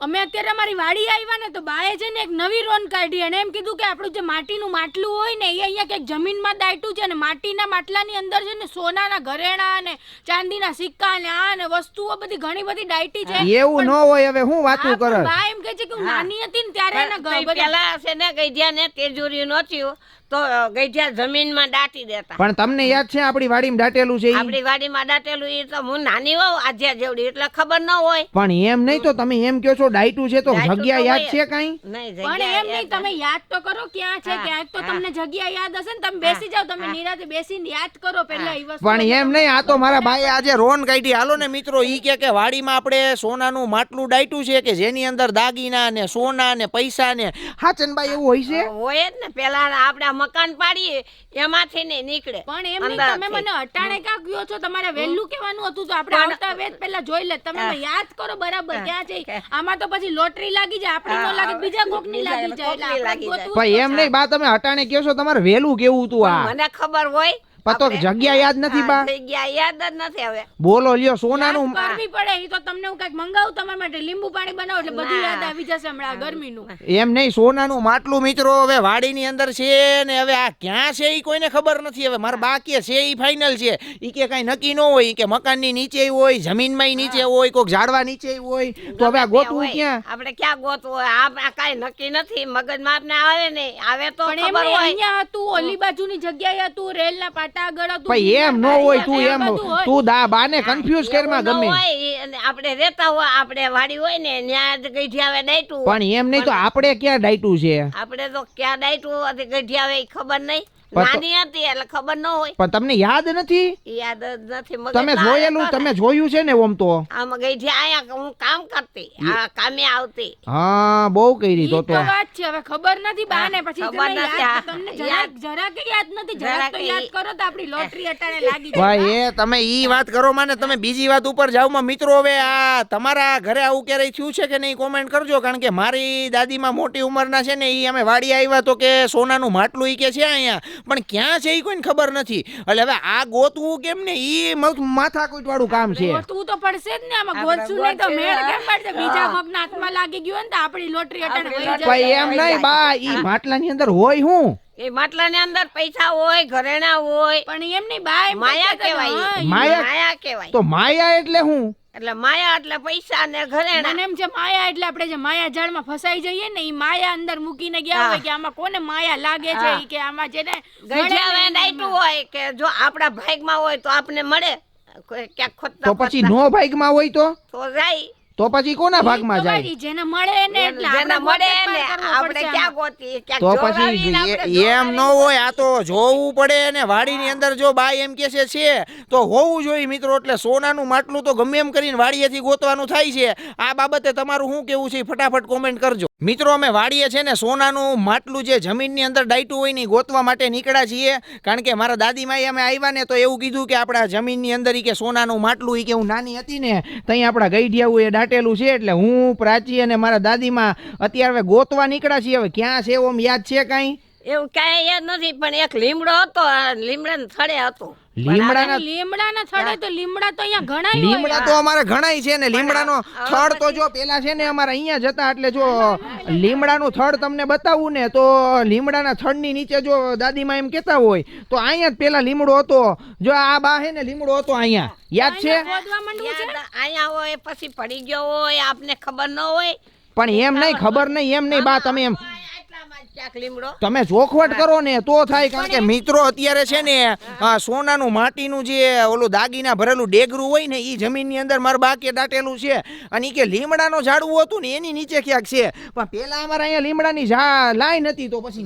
અમે અત્યારે અમારી વાડી આવ્યા ને તો બાએ છે ને એક નવી રોન કાઢી અને એમ કીધું કે આપણું જે માટીનું માટલું હોય ને એ અહીંયા ક્યાંક જમીનમાં દાટ્યું છે ને માટીના માટલાની અંદર છે ને સોનાના ઘરેણા અને ચાંદીના સિક્કા ને આ ને વસ્તુઓ બધી ઘણી બધી દાટી છે. એવું ન હોય. હવે હું વાતું કરે બા એમ કહે છે કે હું નાની હતી ને ત્યારે એના પેલા છે ને ગઈઢિયા ને તેજુરી નહોતી તો ગઈઢિયા જમીનમાં દાટી દેતા. પણ તમને યાદ છે આપણી વાડીમાં દાટેલું છે? આપણી વાડીમાં દાટેલું એ તો હું નાની હોઉં આજ્યા જેવડી એટલે ખબર ન હોય. પણ એમ નહીં તો તમે એમ કહો છો ડાયટું છે તો જગ્યા યાદ છે કઈ? પણ એમ નહીં, તમે યાદ તો કરો ક્યાં છે. ક્યાંક તો તમને જગ્યા યાદ હશે ને. તમે બેસી જાવ, તમે નિરાતે બેસીને યાદ કરો પેલા એ વસ્તુ. પણ એમ નહીં, આ તો મારા બાએ આજે રોન કાઢી. હાલો ને મિત્રો, ઈ કે વાડીમાં આપણે સોનાનું માટલું ડાયટું છે કે જેની અંદર દાગીના ને સોના ને પૈસા ને હાચનબાઈ એવું હોય છે. હોય જ ને. પેલા આપણે મકાન પાડીએ એમાંથી ને નીકળે. પણ એમ નહીં, તમે મને અટાણે ક્યાં ગયો છો? તમારે વહેલું કહેવાનું હતું તો આપણે આવતા વેત પેલા જોઈ લે. તમે યાદ કરો બરાબર ક્યાં છે. આમાં તો પછી લોટરી લાગી જાય, આપણી નો લાગે, બીજા કોક ની લાગી જાય. પણ એમ નહીં બા, તમે અટાણે કહો છો તમારે વહેલું કેવું હતું? આ મને ખબર હોય પતો જગ્યા યાદ નથી બા. જગ્યા યાદ જ નથી. હવે બોલો લ્યો, સોનાનું કરવી પડે. ઈ તો તમને હું કઈક મંગાવું તમારા માટે, લીંબુ પાણી બનાવો એટલે બધું યાદ આવી જશે હમણાં ગરમીનું. એમ નહીં, સોનાનું માટલું મિત્રો હવે વાડીની અંદર છે ને હવે આ ક્યાં છે ઈ કોઈને ખબર નથી. હવે મારા બા કે છે ઈ ફાઇનલ છે. ઈ કે કઈ નક્કી ન હોય કે મકાનની નીચે હોય, જમીનમાં નીચે હોય, કોઈક ઝાડવા નીચે હોય. તો હવે આ ગોતવું ક્યાં? આપણે ક્યાં ગોતવું હોય? આ કઈ નક્કી નથી. મગજમાં આપને આવે ને આવે તો ખબર હોય. અહીંયા હતું, ઓલી બાજુની જગ્યાએ હતું, રેલના પાટા આગળ હતું. ભાઈ એમ ન હોય. તું દા બાને કન્ફ્યુઝ કરમાં ગમે. આપણે રહેતા હોય, આપણે વાડી હોય ને ત્યાં જ ગઈઢિયા આવે ડાયટું. પણ એમ નહીં તો આપણે ક્યાં ડાયટું છે? આપણે તો ક્યાં ડાયટું ગઈઢિયા આવે એ ખબર નહીં. નાની હતી એટલે ખબર ન હોય. પણ તમને યાદ નથી? યાદ જ નથી. તમે જોયેલું, તમે જોયું છે ને ઓમ તો? આમાં ગઈઢિયા આયા હું કામ કરતી, આ કામે આવતી. હા, બહુ કરી તો વાત છે. હવે ખબર નથી બાને, પછી તમને જરાક યાદ નથી. જરાક તો યાદ કરો તો આપણી લોટરી અટાણે લાગી જાય. ભાઈ એ તમે ઈ વાત કરો માને, તમે બીજી વાત ઉપર જાવ માં. મિત્રો હવે આ તમારા ઘરે આવું ક્યારેય થયું છે કે નહીં કોમેન્ટ કરજો. કારણ કે મારી દાદીમાં મોટી ઉંમરના છે ને, ઈ અમે વાડી આવ્યા તો કે સોનાનું માટલું ઈ કે છે અહીંયા, પણ ક્યાં છે ઈ કોઈને ખબર નથી. એટલે હવે આ ગોતવું કેમ ને, ઈ માથાકૂટ વાળું કામ છે. ગોતવું તો પડશે જ ને. આમાં ગોતશું નહીં તો મેળ કેમ પડશે? બીજા કોકના હાથમાં લાગી ગયું ને તો આપણી લોટરી અટાણે વહી જાય. ભાઈ એમ નહીં બા, ઈ માટલાની અંદર હોય હું? એ માટલાની અંદર પૈસા હોય, ઘરેણા હોય. પણ એમ નહીં બા, માયા કહેવાય. માયા કહેવાય. તો માયા એટલે હું? એટલે માયા એટલે પૈસા ને ઘરેણા. મને એમ છે માયા એટલે આપણે જે માયા જાળમાં ફસાઈ જઈએ ને, ઈ માયા અંદર મૂકીને ગયા હોય કે આમાં કોને માયા લાગે છે, ઈ કે આમાં છે ને ગજાવે ડાયટું હોય કે જો આપણા ભાગમાં હોય તો આપને મળે. ક્યાંક ખોટતા તો પછી નો ભાગમાં હોય તો જાય. તો પછી કોના ભાગમાં જાય? જેને મળે ને એટલે જેને મળે ને આપણે ક્યાં ગોતી. તો પછી એમ ન હોય. આ તો જોવું પડે ને. વાડીની અંદર જો બાઈ એમ કે છે તો હોવું જોઈએ મિત્રો. એટલે સોનાનું માટલું તો ગમે એમ કરીને વાડીએથી ગોતવાનું થાય છે. આ બાબતે તમારું શું કેવું છે ફટાફટ કોમેન્ટ કરજો મિત્રો. અમે વાડીએ છે ને સોનાનું માટલું જે જમીનની અંદર ડાયટું હોય ને ગોતવા માટે નીકળ્યા છીએ. કારણ કે મારા દાદીમાએ અમે આવ્યા ને તો એવું કીધું કે આપણા જમીનની અંદર કે સોનાનું માટલું, કે હું નાની હતી ને ત્યાં આપણા ગઈઢિયાઓ એ દાટેલું છે. એટલે હું, પ્રાચી અને મારા દાદીમાં અત્યારે ગોતવા નીકળ્યા છીએ. હવે ક્યાં છે ઓમ યાદ છે કઈ? એવું કઈ યાદ નથી. પણ એક લીમડો હતો, લીમડાના થડે હતો. લીમડાના થડે તો લીમડા તો અહીંયા ઘણા હોય. લીમડા તો અમારે ઘણાય છે ને. લીમડાનો થડ તો જો પેલા છે ને અમારે અહીંયા જતા, એટલે જો લીમડાનું થડ તમને બતાવું ને તો લીમડાના થડની નીચે જો દાદીમાં એમ કેતા હોય તો અહીંયા જ પેલા લીમડો હતો. જો આ બા હે ને લીમડો હતો અહીંયા, યાદ છે? અહીંયા હોય પછી પડી ગયો હોય, આપને ખબર ન હોય. પણ એમ નહીં, ખબર નહીં એમ નહીં બા. તમે એમ લીમડો તમે ચોખવટ કરો ને તો થાય. કારણ કે મિત્રો અત્યારે છે ને સોનાનું માટીનું જે ઓલું દાગીના ભરેલું ડેગરું હોય ને ઈ જમીનની અંદર મારા બાકે દાટેલું છે. અને ઈ કે લીમડાનો ઝાડવું હતું ને એની નીચે ક્યાંક છે. પણ પેલા અમારે અહીંયા લીમડાની લાઈન હતી તો પછી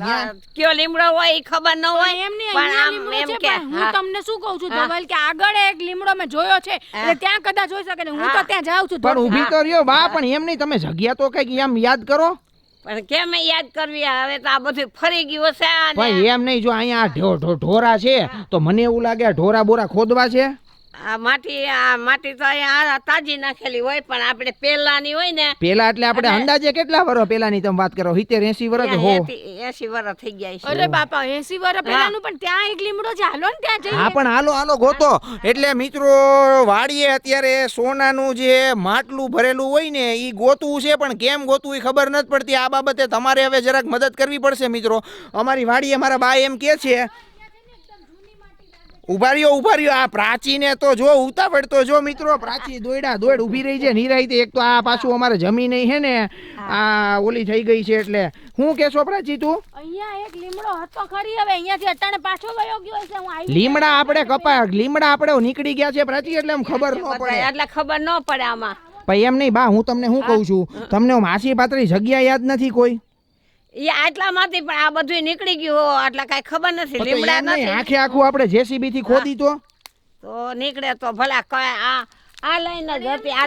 કયો લીમડો હોય ઈ ખબર ન હોય. એમ નહીં, હું તમને શું કહું છું ધવલ કે આગળ એક લીમડો મેં જોયો છે એટલે ત્યાં કદાચ જોઈ શકે ને. હું તો ત્યાં જાઉં છું. પણ ઊભી તો રહ્યો બા. પણ એમ નહીં, તમે જગ્યા તો કઈક એમ યાદ કરો. પણ કેમ યાદ કરવી? હવે તો આ બધું ફરી ગયું છે. ભાઈ એમ નહીં, જો અહીંયા ઢોરા છે તો મને એવું લાગે ઢોરા બોરા ખોદવા છે. આ માટી તો અહીંયા તાજી નાખેલી હોય પણ આપણે પેલાની હોય ને પેલા એટલે આપણે અંદાજે કેટલા વર્ષ પેલાની તમે વાત કરો 70 80 વર્ષ હો 80 વર્ષ થઈ ગયા છે. અરે બાપા 80 વર્ષ પહેલાનું પણ ત્યાં એક લીમડો છે, હાલો ને ત્યાં જઈએ. હા પણ હાલો ગોતો. એટલે મિત્રો વાડીએ અત્યારે સોનાનું જે માટલું ભરેલું હોય ને ઈ ગોતવું છે, પણ કેમ ગોતવું ઈ ખબર નથી પડતી. આ બાબતે તમારે હવે જરાક મદદ કરવી પડશે મિત્રો. અમારી વાડીએ મારા બા એમ કે છે, ઉભા રહ્યો આ પ્રાચીને તો જો ઉતાવળ તો જો મિત્રો, પ્રાચી દોડ ઊભી રહી છે નિરાઈ. એક તો આ પાછું અમારે જમીન હે ને આ ઓલી થઈ ગઈ છે. એટલે હું કેશો પ્રાચી તું? અહીંયા એક લીમડો હતો ખરી, હવે અહીંયાથી અટાણે પાછો વયો ગયો છે. હું આવી લીમડા આપણે નીકળી ગયા છે પ્રાચી, એટલે એમ ખબર ન પડે. એટલે ખબર ન પડે આમાં. પણ એમ નહીં બા, હું તમને શું કહું છું, તમને માસી પાત્રી જગ્યા યાદ નથી કોઈ? એ આટલામાંથી પણ આ બધું નીકળી ગયું એટલે કઈ ખબર નથી. લીમડા નથી આખે આખું આપણે જેસીબી થી ખોદી તો નીકળે તો ભલા કઈ આ લાઈન જ હતી. આ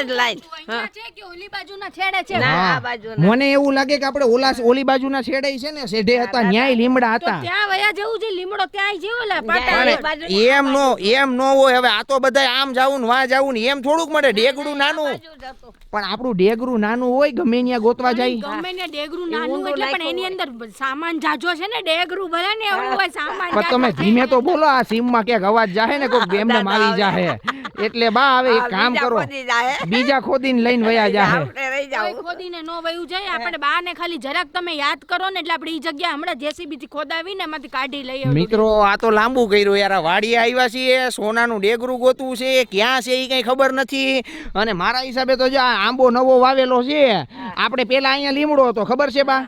જ લાઈન અહીંયા છે કે ઓલી બાજુના છેડે છે? ના આ બાજુ મને એવું લાગે કે આપણે ઓલી બાજુના છેડે છે ને શેઢે હતા, ન્યાય લીમડા તો હતા. ત્યાં વયા જવું છે, લીમડો ત્યાં જેવો લે એમ નો હોય. હવે આ તો બધા આમ જાવું ને વાં જાવું ને એમ થોડુંક મળે. ડેગડું નાનું, પણ આપણું ડેગરું નાનું હોય ગમે ત્યાં ગોતવા જાય. ગમે ને ડેગરું નાનું એટલે પણ એની અંદર સામાન જાજો છે ને. ડેગરું ભલે ને એવું હોય સામાન પણ તમે ધીમે તો બોલો, આ સીમમાં ક્યાંક અવાજ જાહે ને કોઈક એમને આવી જાહે. એટલે બા હવે એક કામ કરો, બીજા ખોદીને લઈને વયા જાહે. કોઈ ખોદીને નો વયું જાય. આપણે બા ને ખાલી જરાક તમે યાદ કરો ને એટલે આપણે ઈ જગ્યા હમણાં જેસીબી થી ખોદાવીને એમાંથી કાઢી લઈએ. મિત્રો આ તો લાંબુ કર્યું યાર. વાડીએ આવ્યા છીએ, સોનાનું ડેગરું ગોતવું છે, ક્યાં છે એ કઈ ખબર નથી. અને મારા હિસાબે તો જો આ આંબો નવો વાવેલો છે. આપણે પેલા અહીંયા લીમડો હતો, ખબર છે બા?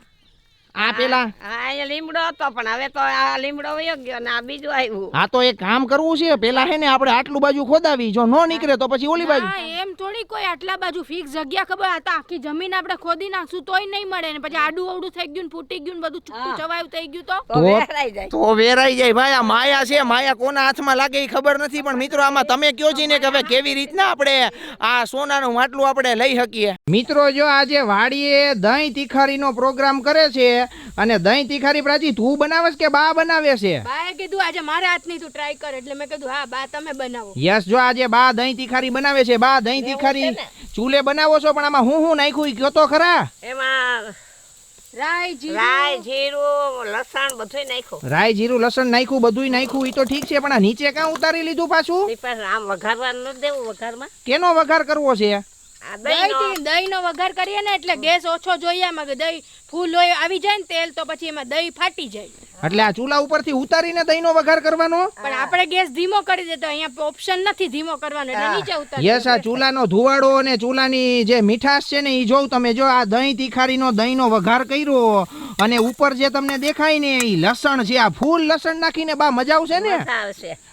આ પેલા અહીંયા લીમડો હતો પણ હવે તો આ લીમડો વયો ગયો ને આ બીજું આવ્યું. હા તો એક કામ કરવું છે, પેલા હે ને આપણે આટલું બાજુ ખોદાવી, જો નો નીકળે તો પછી ઓલી બાજુ. હા એમ થોડી કોઈ આટલા બાજુ ફિક્સ જગ્યા ખબર. આ તો આખી જમીન આપણે ખોદી નાખશું તોય નહીં મળે ને પછી આડું અવડું થઈ ગયું ને ફૂટી ગયું ને બધું છૂટું છવાયું થઈ ગયું તો વેરાઈ જાય. તો વેરાઈ જાય ભાઈ. આ માયા છે, માયા કોના હાથમાં લાગે એ ખબર નથી. પણ મિત્રો આમાં તમે કયો છે ને કે હવે કેવી રીતના આપણે આ સોનાનું માટલું આપણે લઈ શકીએ. મિત્રો જો આજે વાડીએ દહીં તીખારીનો પ્રોગ્રામ કરે છે, અને દહીં તીખારી પ્રાચી તું બનાવે કે બા બનાવે છે? બાએ કીધું આજે મારા હાથની તું ટ્રાય કર એટલે મેં કીધું હા બા તમે બનાવો. યસ, જો આજે બા દહીં તીખારી બનાવે છે. બા દહીં તીખારી ચૂલે બનાવો છો, પણ આમાં હું નાખ્યું કયો તો ખરા? એમાં રાઈ જીરું લસણ બધું નાખ્યું. રાઈ જીરું લસણ નાખ્યું, બધુંય નાખ્યું, ઈ તો ઠીક છે. પણ આ નીચે કાં ઉતારી લીધું પાછું? આમ વઘારવાનું નથી દેવું. વઘારમાં કેનો વઘાર કરવો છે? દહીં નો વઘાર કરીએ ને એટલે ગેસ ઓછો જોઈએ. એમાં દહીં ફૂલ હોય આવી જાય ને તેલ તો પછી એમાં દહીં ફાટી જાય. એટલે આ ચૂલા ઉપરથી ઉતારીને દહીંનો વઘાર કરવાનો? પણ આપણે ગેસ ધીમો કરી દેતો, અહીંયા ઓપ્શન નથી ધીમો કરવાનો એટલે નીચે ઉતારી. યસ, આ ચૂલાનો ધુવાડો અને ચૂલાની જે મીઠાશ છે ને ઈ જોઉં તમે. જો આ દહીં તીખારીનો દહીંનો વઘાર કર્યો અને ઉપર જે તમને દેખાય ને ઈ લસણ છે. આ ફૂલ લસણ નાખીને બા મજા આવશે ને.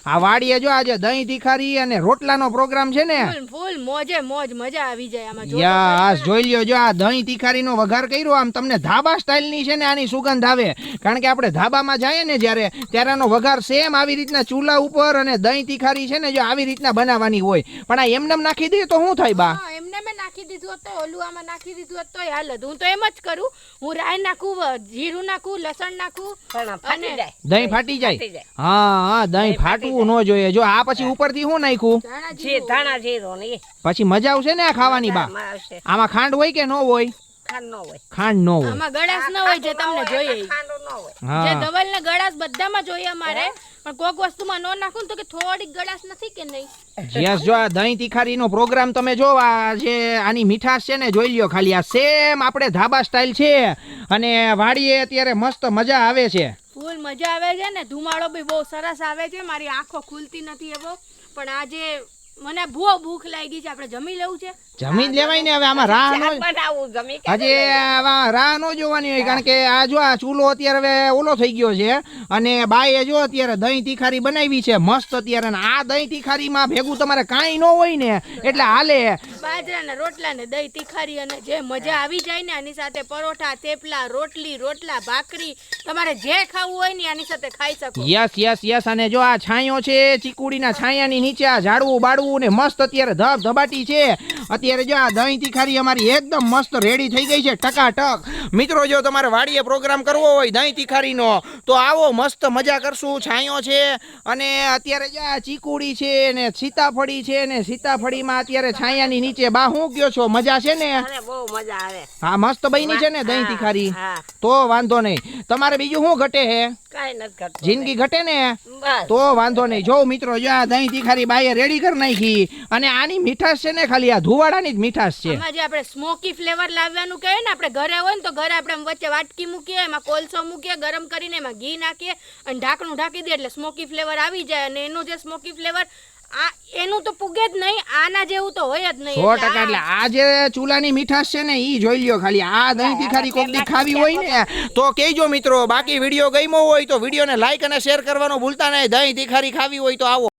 આ વાડીએ જો આજે દહીં તીખારી અને રોટલાનો પ્રોગ્રામ છે ને, ફૂલ મોજે મોજ, મજા આવી જાય આમાં. યસ, જોઈ લ્યો. જો આ દહીં તીખારીનો વઘાર કર્યો, આમ તમને ધાબા સ્ટાઇલની છે ને આની સુગંધ આવે. કારણ કે આપણે ધાબામાં જાય ને જ્યારે ત્યારેનો વઘાર સેમ આવી રીતના ચૂલા ઉપર અને દહીં તીખારી છે ને જો આવી રીતના બનાવવાની હોય. પણ આ એમને નાખી દઈએ તો શું થાય બા? એમને મેં નાખી દીધું હોત તો ઓલું આમાં નાખી દીધું હોત તો હાલત. હું તો એમ જ કરું, હું રાઈ નાખું, જીરું નાખું, લસણ નાખું અને દહીં ફાટી જાય. હા, દહીં ફાટવું ન જોઈએ. જો આ પછી ઉપરથી શું નાખ્યું? ધાણા જીરું ને પછી મજા આવશે ને આ ખાવાની બા. આમાં ખાંડ હોય કે ન હોય? ખાંડ ન હોય. આમાં ગળાશ ન હોય જે તમને જોઈએ. જે ધવલ ને ગળાશ બધામાં જોઈએ અમારે, પણ કોક વસ્તુમાં ન નાખું ને તો કે થોડીક ગળાશ નથી કે નહીં. યસ, જો આ દહીં તીખારીનો પ્રોગ્રામ તમે જો, આ જે આની મીઠાશ છે ને જોઈ લ્યો ખાલી. આ સેમ આપણે ધાબા સ્ટાઇલ છે અને વાડીએ અત્યારે મસ્ત મજા આવે છે. ફૂલ મજા આવે છે ને. ધુમાડો બી બહુ સરસ આવે છે. મારી આંખો ખુલતી નથી એવો. પણ આજે મને બહુ ભૂખ લાગી છે. આપણે જમી લેવું છે. જમીન લેવાય ને. હવે આમાં રાહ હજી રાહ નો જોવાની હોય. કારણ કે આ જો આ ચૂલો અત્યારે હવે ઓલો થઈ ગયો છે અને બાએ જો અત્યારે દહીં તીખારી બનાવી છે મસ્ત અત્યારે. આ દહીં તીખારીમાં ભેગું તમારે કાંઈ ન હોય ને એટલે હાલે. બાજરાના રોટલા ને દહીં તીખારી અને જે મજા આવી જાય ને આની સાથે પરોઠા, થેપલા, રોટલા, ભાખરી, તમારે જે ખાવું હોય ને આની સાથે ખાઈ શકો. Yes yes yes. અને જો આ છાંયો છે ચીકુડીના છાંયાની નીચે આ ઝાડવું બાળવું ને મસ્ત અત્યારે ધબધબાટી છે અત્યારે જો આ દહીં તીખારી અમારી એકદમ મસ્ત રેડી થઈ ગઈ છે ટકાટક. મિત્રો જો તમારે વાડીએ પ્રોગ્રામ કરવો હોય દહીં તીખારીનો તો આવો, મસ્ત મજા કરશું. છાંયો છે અને અત્યારે જો આ ચીકુડી છે ને સીતાફળી છે ને સીતાફળીમાં અત્યારે છાંયાની નીચે બા હું ગયો છો, મજા છે ને? અરે બહુ મજા આવે. હા મસ્ત બની છે ને દહીં હા, તીખારી? હા. તો વાંધો નહીં. તમારે બીજું શું ઘટે હે? કાંઈ નથી કરતું. જિંદગી ઘટે ને? બસ. તો વાંધો નહીં. જો મિત્રો જો આ દહીં તીખારી બાઈએ રેડી કરી નાખી અને આની મીઠાશ છે ને ખાલી આ ધુવાડાની જ મીઠાશ છે. આમાં જે આપણે સ્મોકી ફ્લેવર લાવવાનું કહે ને, આપણે ઘરે હોય ને તો ઘરે આપણે વચ્ચે વાટકી મૂકીએ, એમાં કોલસો મૂકીએ ગરમ કરીને, એમાં ઘી નાખીએ અને ઢાંકણું ઢાંકી દઈએ એટલે સ્મોકી ફ્લેવર આવી જાય. અને એનું જે સ્મોકી ફ્લેવર આ એનું તો પૂગે જ નહીં, આના જેવું તો હોય જ નહીં. 100% એટલે આ જે ચૂલાની મીઠાશ છે ને ઈ જોઈ લ્યો ખાલી. આ દહીં તીખારી કોક દી ખાવી હોય ને તો કહેજો મિત્રો. બાકી વિડીયો ગમ્યો હોય તો વિડીયોને લાઈક અને શેર કરવાનું ભૂલતા નહીં. દહીં તીખારી ખાવી હોય તો આવો.